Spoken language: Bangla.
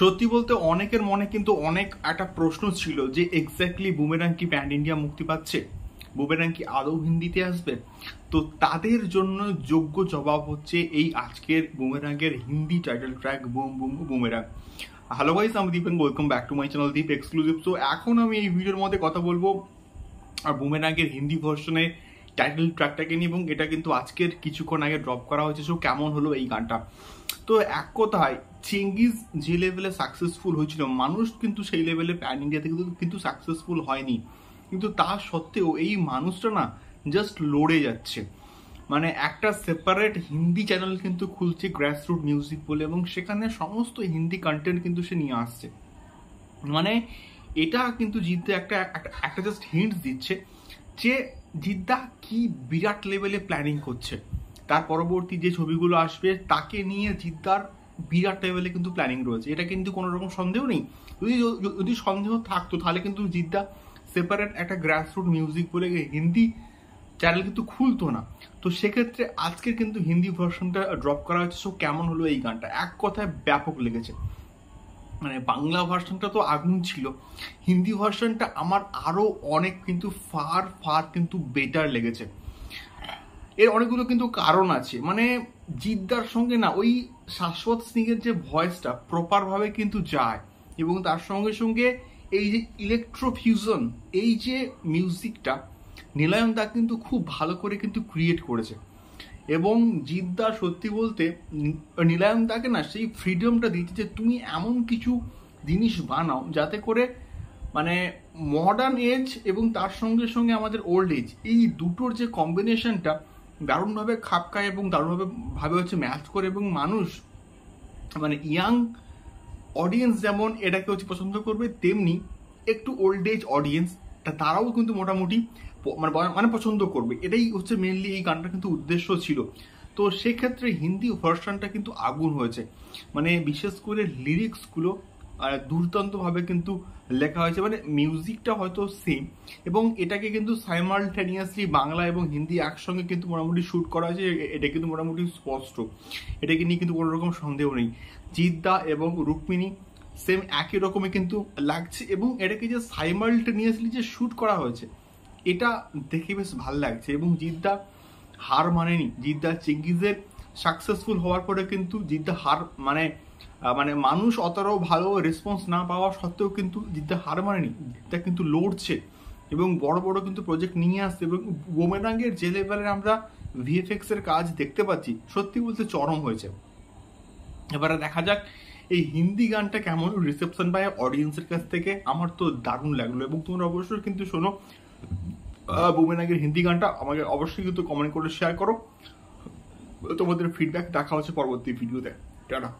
সত্যি বলতে অনেকের মনে কিন্তু অনেক একটা প্রশ্ন ছিল যে এক্স্যাক্টলি বুমেরাং কি প্যান ইন্ডিয়া মুক্তি পাচ্ছে, বুমেরাং কি আদৌ হিন্দিতে আসবে। তো তাদের জন্য যোগ্য জবাব হচ্ছে এই আজকের বুমেরাংয়ের Hindi title track boom boom boomerang. Hello guys, আমি Deep, welcome back to my channel Deep exclusive. তো এখন আমি এই ভিডিওর মধ্যে কথা বলবো আর বুমেরাংয়ের হিন্দি ভার্সনে টাইটেল ট্র্যাকটাকে নিয়ে, এবং এটা কিন্তু আজকের কিছুক্ষণ আগে ড্রপ করা হয়েছে। সো কেমন হলো এই গানটা? তো এক কথায় চেঙ্গিজ যে লেভেলে সাকসেসফুল হয়েছিল, মানুষ কিন্তু সেই লেভেলে প্যান ইন্ডিয়াতে কিন্তু সাকসেসফুল হয়নি। কিন্তু তা সত্ত্বেও এই মানুষটা না জাস্ট লড়ে যাচ্ছে, মানে একটা সেপারেট হিন্দি চ্যানেল কিন্তু খুলছে গ্রাসরুট মিউজিক বলে, এবং সেখানে সমস্ত হিন্দি কন্টেন্ট কিন্তু সে নিয়ে আসছে। মানে এটা কিন্তু জিদ্দা একটা জাস্ট হিন্টস দিচ্ছে যে জিদ্দা কি বিরাট লেভেলে প্ল্যানিং করছে। তার পরবর্তী যে ছবিগুলো আসবে তাকে নিয়ে জিদ্দার বিরাট লেভেলে কিন্তু প্ল্যানিং রয়েছে, এটা কিন্তু কোনো রকম সন্দেহ নেই। যদি সন্দেহ থাকতো তাহলে কিন্তু জিদ্দা সেপারেট একটা গ্রাসরুট মিউজিক বলে হিন্দি চ্যানেল কিন্তু খুলতো না। তো সেক্ষেত্রে আজকের কিন্তু হিন্দি ভার্সনটা ড্রপ করা হচ্ছে। সো কেমন হলো এই গানটা? এক কথায় ব্যাপক লেগেছে। মানে বাংলা ভার্সনটা তো আগুন ছিল, হিন্দি ভার্সনটা আমার আরো অনেক কিন্তু ফার কিন্তু বেটার লেগেছে। এর অনেকগুলো কিন্তু কারণ আছে। মানে জিদ্দার সঙ্গে না ওই শাশ্বত সিংয়ের যে ভয়েসটা প্রপার ভাবে কিন্তু যায়, এবং তার সঙ্গে সঙ্গে এই যে ইলেকট্রোফিউশন, এই যে মিউজিকটা নীলায়ন দা কিন্তু খুব ভালো করে কিন্তু ক্রিয়েট করেছে। এবং জিদ্দা সত্যি বলতে নীলায়ন দাকে না সেই ফ্রিডমটা দিচ্ছে যে তুমি এমন কিছু জিনিস বানাও যাতে করে মানে মডার্ন এজ এবং তার সঙ্গে সঙ্গে আমাদের ওল্ড এজ, এই দুটোর যে কম্বিনেশনটা দারুণভাবে খাপ খায় এবং দারুণভাবে হচ্ছে ম্যাচ করে, এবং মানুষ মানে ইয়াং অডিয়েন্স যেমন এটাকে হচ্ছে পছন্দ করবে, তেমনি একটু ওল্ড এজ অডিয়েন্স তারাও কিন্তু মোটামুটি মানে পছন্দ করবে। এটাই হচ্ছে মেনলি এই গানটা কিন্তু উদ্দেশ্য ছিল। তো সেক্ষেত্রে হিন্দি ভার্সনটা কিন্তু আগুন হয়েছে, মানে বিশেষ করে লিরিক্সগুলো দুর্দান্তভাবে কিন্তু লেখা হয়েছে। মানে মিউজিকটা হয়তো সেম, এবং এটাকে কিন্তু সাইমালটেনিয়াসলি বাংলা এবং হিন্দি একসঙ্গে কিন্তু মোটামুটি শ্যুট করা হয়েছে। এটা কিন্তু মোটামুটি স্পষ্ট, এটাকে নিয়ে কিন্তু কোনো রকম সন্দেহ নেই। জিদ্দা এবং রুক্মিণী সেম একই রকমই কিন্তু লাগছে, এবং এটাকে যে সাইমালটেনিয়াসলি যে শ্যুট করা হয়েছে এটা দেখে বেশ ভালো লাগছে। এবং জিদ্দা হার মানেনি। জিদ্দা চেঙ্গিজের সাকসেসফুল হওয়ার পরে কিন্তু জিদ্দা হার মানে মানুষ অতটাও ভালো রেসপন্স না পাওয়া সত্ত্বেও কিন্তু জিদ্দা হার মানেনি। জিদ্দা কিন্তু লড়ছে এবং বড় বড় কিন্তু প্রজেক্ট নিয়ে আসছে, এবং বুমেরাংয়ের যে লেভেলের আমরা ভিএফএক্স এর কাজ দেখতে পাচ্ছি সত্যি বলতে চরম হয়েছে। এবারে দেখা যাক এই হিন্দি গানটা কেমন রিসেপশন পায় অডিয়েন্সের কাছ থেকে। আমার তো দারুণ লাগলো, এবং তোমরা অবশ্যই কিন্তু শোনো বুমেরাংয়ের হিন্দি গানটা। আমাকে অবশ্যই কিন্তু কমেন্ট করে শেয়ার করো তোমাদের ফিডব্যাক। দেখা হচ্ছে পরবর্তী ভিডিওতে। টাটা।